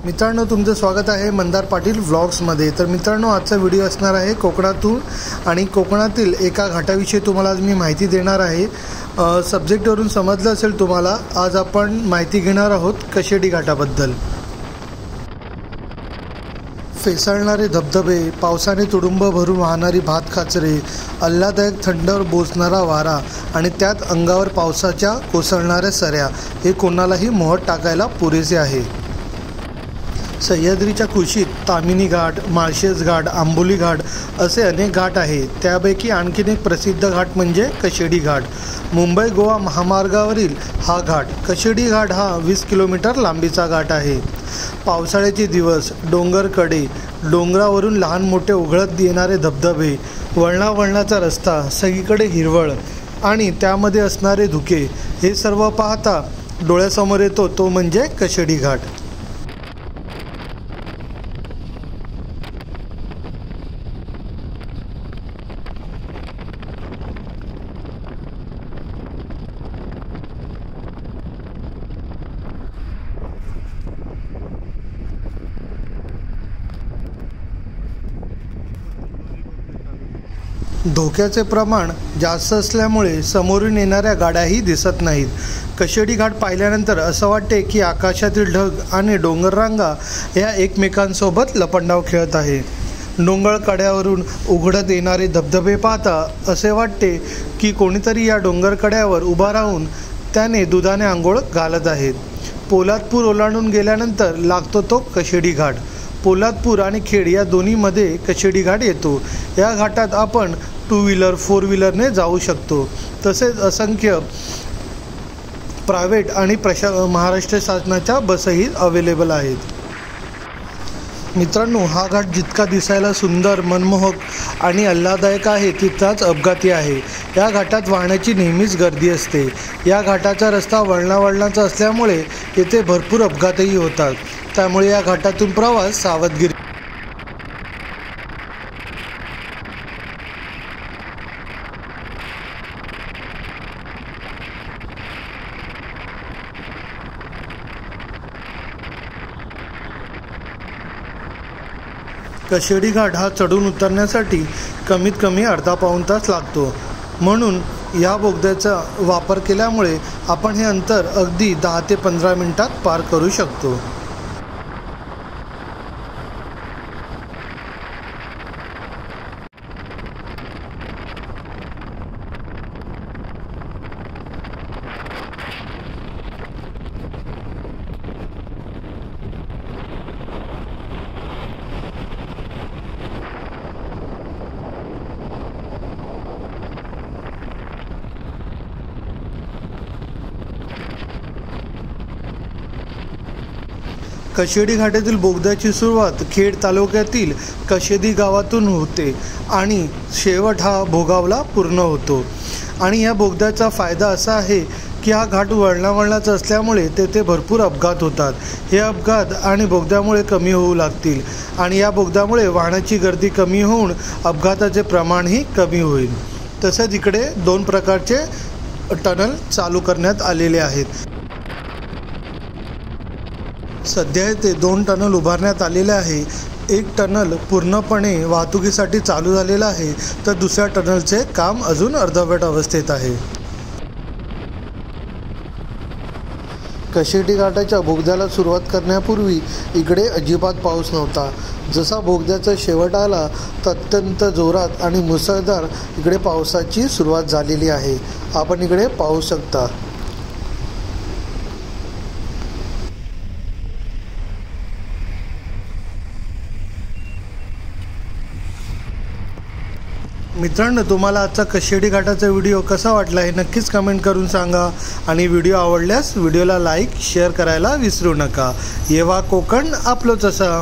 मित्रांनो, तुमचं स्वागत आहे मंदार पाटील व्लॉग्समध्ये। तर मित्रांनो, आजचा व्हिडिओ असणार आहे कोकणातून आणि कोकणातील एका घाटाविषयी तुम्हाला आज मी माहिती देणार आहे। सब्जेक्टवरून समजलं असेल तुम्हाला, आज आपण माहिती घेणार आहोत कशेडी घाटाबद्दल। फेसाळणारे धबधबे, पावसाने तुडुंब भरून वाहणारी भातखाचरे, आल्हाददायक थंडीवर बोचणारा वारा आणि त्यात अंगावर पावसाच्या कोसळणाऱ्या सऱ्या, हे कोणालाही मोहत टाकायला पुरेसे आहे। सह्याद्रीच्या कुशीत तामिनी घाट, माळशेज घाट, आंबोली घाट असे अनेक घाट आहेत। त्यापैकी आणखीन एक प्रसिद्ध घाट म्हणजे कशेडी घाट। मुंबई गोवा महामार्गावरील हा घाट, कशेडी घाट हा 20 किलोमीटर लांबीचा घाट आहे। पावसाळ्याचे दिवस, डोंगरकडे, डोंगरावरून लहान मोठे उघळत येणारे धबधबे, वळणावळणाचा रस्ता, सगळीकडे हिरवळ आणि त्यामध्ये असणारे धुके, हे सर्व पाहता डोळ्यासमोर येतो तो म्हणजे कशेडी घाट। धोक्याचे प्रमाण जास्त असल्यामुळे समोरून येणाऱ्या गाड्याही दिसत नाहीत। कशेडी घाट पाहिल्यानंतर असं वाटते की आकाशातील ढग आणि डोंगररांगा ह्या एकमेकांसोबत लपंडाव खेळत आहे। डोंगर कड्यावरून उघडत येणारे धबधबे पाहता असे वाटते की कोणीतरी या डोंगर कड्यावर उभा राहून त्याने दुधाने आंघोळ घालत आहेत। पोलादपूर ओलांडून गेल्यानंतर लागतो तो कशेडी घाट। पोलादपूर आणि खेड या दोन्हीमध्ये कशेडी घाट येतो। या घाटात आपण 2 व्हीलर 4 व्हीलरने जाऊ शकतो। तसेच असंख्य प्रायव्हेट आणि महाराष्ट्र शासनाच्या बसही अवेलेबल आहेत। मित्रांनो, हा घाट जितका दिसायला सुंदर, मनमोहक आणि आल्हाददायक आहे तितकाच अपघाती आहे। या घाटात वाहनाची नेहमीच गर्दी असते। या घाटाचा रस्ता वळणावळणाचा असल्यामुळे येथे भरपूर अपघातही होतात। त्यामुळे या घाटातून प्रवास सावधगिरी। कशेडी घाट हा चढून उतरण्यासाठी कमीत कमी अर्धा पाऊण तास लागतो। म्हणून या बोगद्याचा वापर केल्यामुळे आपण हे अंतर अगदी 10 ते 15 मिनिटात पार करू शकतो। कशेडी घाटातील बोगद्याची सुरुवात खेड तालुक्यातील कशेदी गावातून होते आणि शेवट हा भोगावला पूर्ण होतो। आणि या बोगद्याचा फायदा असा आहे की हा घाट वळणावळणाचा असल्यामुळे तेथे भरपूर अपघात होतात। हे अपघात आणि बोगद्यामुळे कमी होऊ लागतील आणि या बोगद्यामुळे वाहनाची गर्दी कमी होऊन अपघाताचे प्रमाणही कमी होईल। तसेच इकडे 2 प्रकारचे टनल चालू करण्यात आलेले आहेत। सध्या येथे 2 टनल उभारण्यात आलेले आहे। एक टनल पूर्णपणे वाहतुकीसाठी चालू झालेला आहे, तर दुसऱ्या टनलचे काम अजून अर्धवट अवस्थेत आहे। कशेडी घाटाच्या बोगद्याला सुरुवात करण्यापूर्वी इकडे अजिबात पाऊस नव्हता। जसा बोगद्याचा शेवट आला तर अत्यंत जोरात आणि मुसळधार इकडे पावसाची सुरुवात झालेली आहे। आपण इकडे पाहू शकता। मित्रांनो, तुम्हाला आजचा कशेडी घाटाचा व्हिडिओ कसा वाटला हे नक्कीच कमेंट करून सांगा आणि व्हिडिओ आवडल्यास व्हिडिओला लाईक शेअर करायला विसरू नका। येवा कोकण आपलोच असा।